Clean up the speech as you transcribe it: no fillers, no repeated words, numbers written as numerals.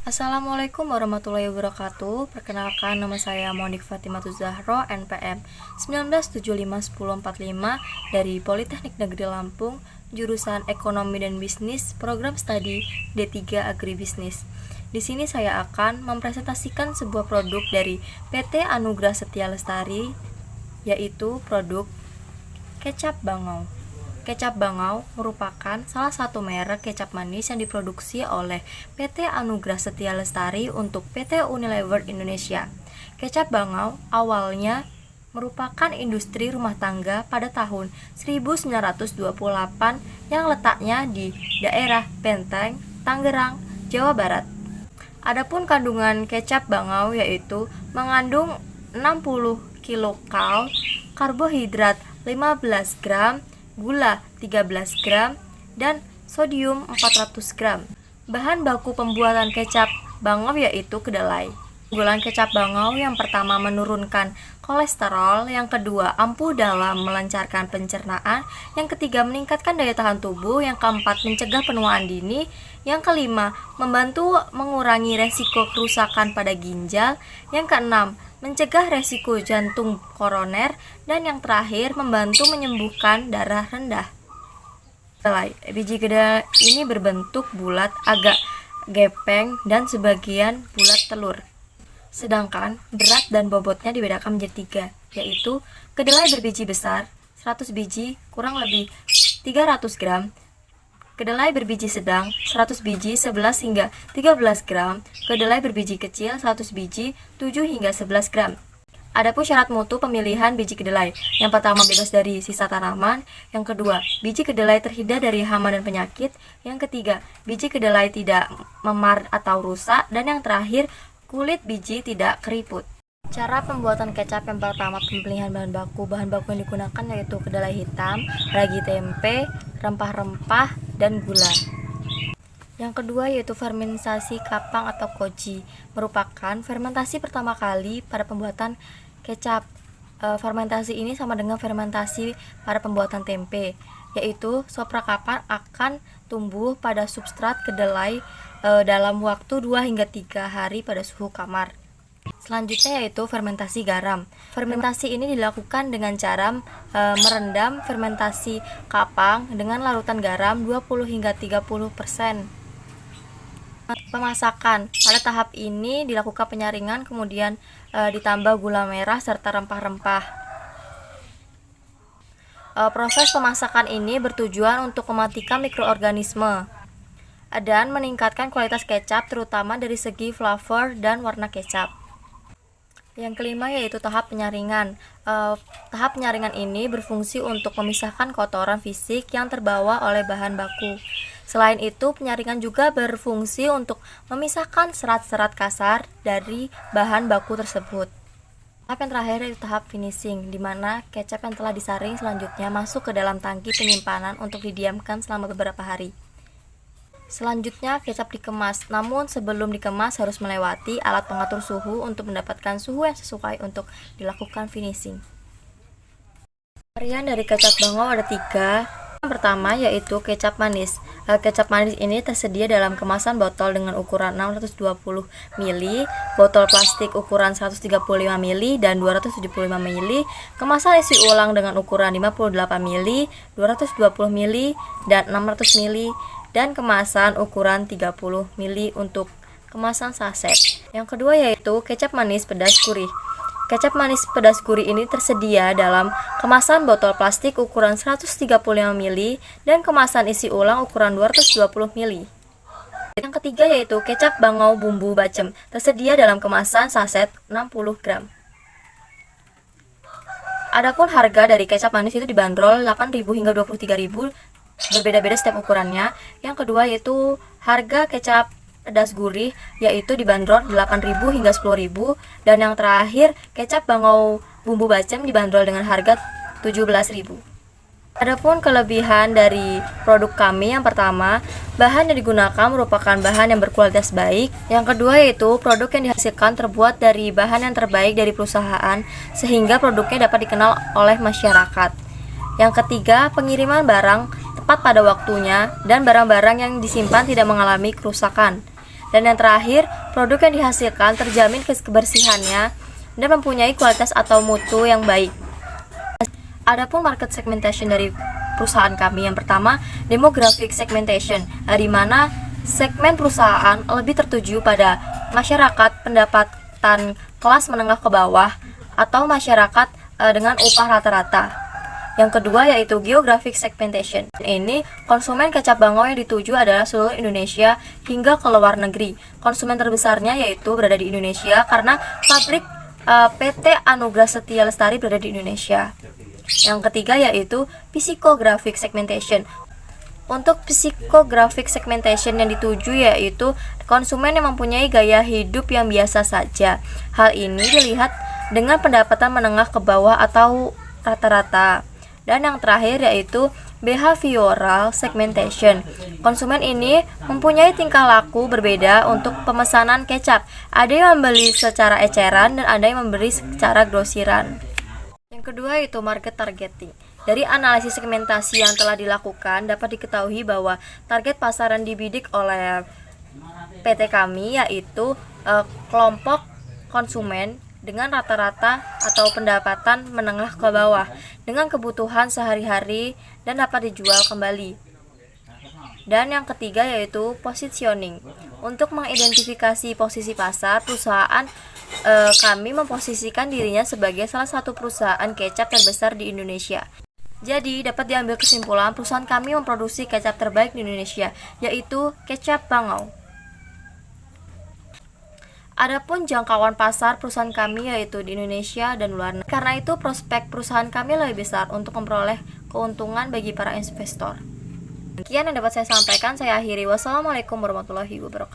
Assalamualaikum warahmatullahi wabarakatuh. Perkenalkan, nama saya Monik Fatimah Zahro, NPM 19751045 dari Politeknik Negeri Lampung, jurusan Ekonomi dan Bisnis, program studi D3 Agribisnis. Di sini saya akan mempresentasikan sebuah produk dari PT Anugrah Setia Lestari, yaitu produk kecap bangau. Kecap bangau merupakan salah satu merek kecap manis yang diproduksi oleh PT Anugrah Setia Lestari untuk PT Unilever Indonesia. Kecap bangau awalnya merupakan industri rumah tangga pada tahun 1928 yang letaknya di daerah Penteng, Tangerang, Jawa Barat. Adapun kandungan kecap bangau yaitu mengandung 60 kilokal, karbohidrat 15 gram, gula 13 gram, dan sodium 400 gram. Bahan baku pembuatan kecap bangau yaitu kedelai. Keunggulan kecap bangau yang pertama menurunkan kolesterol, yang kedua ampuh dalam melancarkan pencernaan, yang ketiga meningkatkan daya tahan tubuh, yang keempat mencegah penuaan dini, yang kelima membantu mengurangi resiko kerusakan pada ginjal, yang keenam mencegah resiko jantung koroner, dan yang terakhir membantu menyembuhkan darah rendah. Biji kedelai ini berbentuk bulat, agak gepeng, dan sebagian bulat telur. Sedangkan berat dan bobotnya dibedakan menjadi 3, yaitu kedelai berbiji besar 100 biji kurang lebih 300 gram, kedelai berbiji sedang 100 biji 11 hingga 13 gram, kedelai berbiji kecil 100 biji 7 hingga 11 gram. Adapun syarat mutu pemilihan biji kedelai, yang pertama bebas dari sisa tanaman, yang kedua biji kedelai terhindar dari hama dan penyakit, yang ketiga biji kedelai tidak memar atau rusak, dan yang terakhir kulit biji tidak keriput. Cara pembuatan kecap yang pertama, pemilihan bahan baku. Bahan baku yang digunakan yaitu kedelai hitam, ragi tempe, rempah-rempah, dan gula. Yang kedua yaitu fermentasi kapang atau koji, merupakan fermentasi pertama kali pada pembuatan kecap. Fermentasi ini sama dengan fermentasi pada pembuatan tempe, yaitu sopra kapang akan tumbuh pada substrat kedelai dalam waktu 2 hingga 3 hari pada suhu kamar. Selanjutnya yaitu fermentasi garam. Fermentasi ini dilakukan dengan cara merendam fermentasi kapang dengan larutan garam 20 hingga 30%. Pemasakan. Pada tahap ini dilakukan penyaringan, kemudian ditambah gula merah serta rempah-rempah. Proses pemasakan ini bertujuan untuk mematikan mikroorganisme dan meningkatkan kualitas kecap, terutama dari segi flavor dan warna kecap. Yang kelima yaitu tahap penyaringan. Tahap penyaringan ini berfungsi untuk memisahkan kotoran fisik yang terbawa oleh bahan baku. Selain itu, penyaringan juga berfungsi untuk memisahkan serat-serat kasar dari bahan baku tersebut. Tahap yang terakhir yaitu tahap finishing, di mana kecap yang telah disaring selanjutnya masuk ke dalam tangki penyimpanan untuk didiamkan selama beberapa hari. Selanjutnya kecap dikemas, namun sebelum dikemas harus melewati alat pengatur suhu untuk mendapatkan suhu yang sesuai untuk dilakukan finishing. Varian dari kecap bangau ada 3. Yang pertama yaitu kecap manis. Kecap manis ini tersedia dalam kemasan botol dengan ukuran 620 ml, botol plastik ukuran 135 ml dan 275 ml, kemasan isi ulang dengan ukuran 58 ml, 220 ml dan 600 ml, dan kemasan ukuran 30 ml untuk kemasan saset. Yang kedua yaitu kecap manis pedas gurih. Kecap manis pedas gurih ini tersedia dalam kemasan botol plastik ukuran 135 ml dan kemasan isi ulang ukuran 220 ml. Yang ketiga yaitu kecap bangau bumbu bacem, tersedia dalam kemasan saset 60 gram. Adapun harga dari kecap manis itu dibanderol 8.000 hingga 23.000, berbeda-beda setiap ukurannya. Yang kedua yaitu harga kecap pedas gurih, yaitu dibanderol 8.000 hingga 10.000, dan yang terakhir kecap bangau bumbu bacem dibanderol dengan harga 17.000. Adapun kelebihan dari produk kami, yang pertama, bahan yang digunakan merupakan bahan yang berkualitas baik. Yang kedua yaitu produk yang dihasilkan terbuat dari bahan yang terbaik dari perusahaan, sehingga produknya dapat dikenal oleh masyarakat. Yang ketiga, pengiriman barang tepat pada waktunya dan barang-barang yang disimpan tidak mengalami kerusakan. Dan yang terakhir, produk yang dihasilkan terjamin kebersihannya dan mempunyai kualitas atau mutu yang baik. Adapun market segmentation dari perusahaan kami, yang pertama, demographic segmentation, di mana segmen perusahaan lebih tertuju pada masyarakat pendapatan kelas menengah ke bawah atau masyarakat dengan upah rata-rata. Yang kedua yaitu geographic segmentation. Ini konsumen kecap bangau yang dituju adalah seluruh Indonesia hingga ke luar negeri. Konsumen terbesarnya yaitu berada di Indonesia karena pabrik PT Anugrah Setia Lestari berada di Indonesia. Yang ketiga yaitu psychographic segmentation. Untuk psychographic segmentation yang dituju yaitu konsumen yang mempunyai gaya hidup yang biasa saja. Hal ini dilihat dengan pendapatan menengah ke bawah atau rata-rata. Dan yang terakhir yaitu behavioral segmentation. Konsumen ini mempunyai tingkah laku berbeda untuk pemesanan kecap. Ada yang membeli secara eceran dan ada yang membeli secara grosiran. Yang kedua yaitu market targeting. Dari analisis segmentasi yang telah dilakukan dapat diketahui bahwa target pasar yang dibidik oleh PT kami yaitu kelompok konsumen dengan rata-rata atau pendapatan menengah ke bawah dengan kebutuhan sehari-hari dan dapat dijual kembali. Dan yang ketiga yaitu positioning. Untuk mengidentifikasi posisi pasar, perusahaan kami memposisikan dirinya sebagai salah satu perusahaan kecap terbesar di Indonesia. Jadi dapat diambil kesimpulan perusahaan kami memproduksi kecap terbaik di Indonesia, yaitu kecap bangau. Adapun jangkauan pasar perusahaan kami yaitu di Indonesia dan luar negeri. Karena itu prospek perusahaan kami lebih besar untuk memperoleh keuntungan bagi para investor. Sekian yang dapat saya sampaikan, saya akhiri. Wassalamualaikum warahmatullahi wabarakatuh.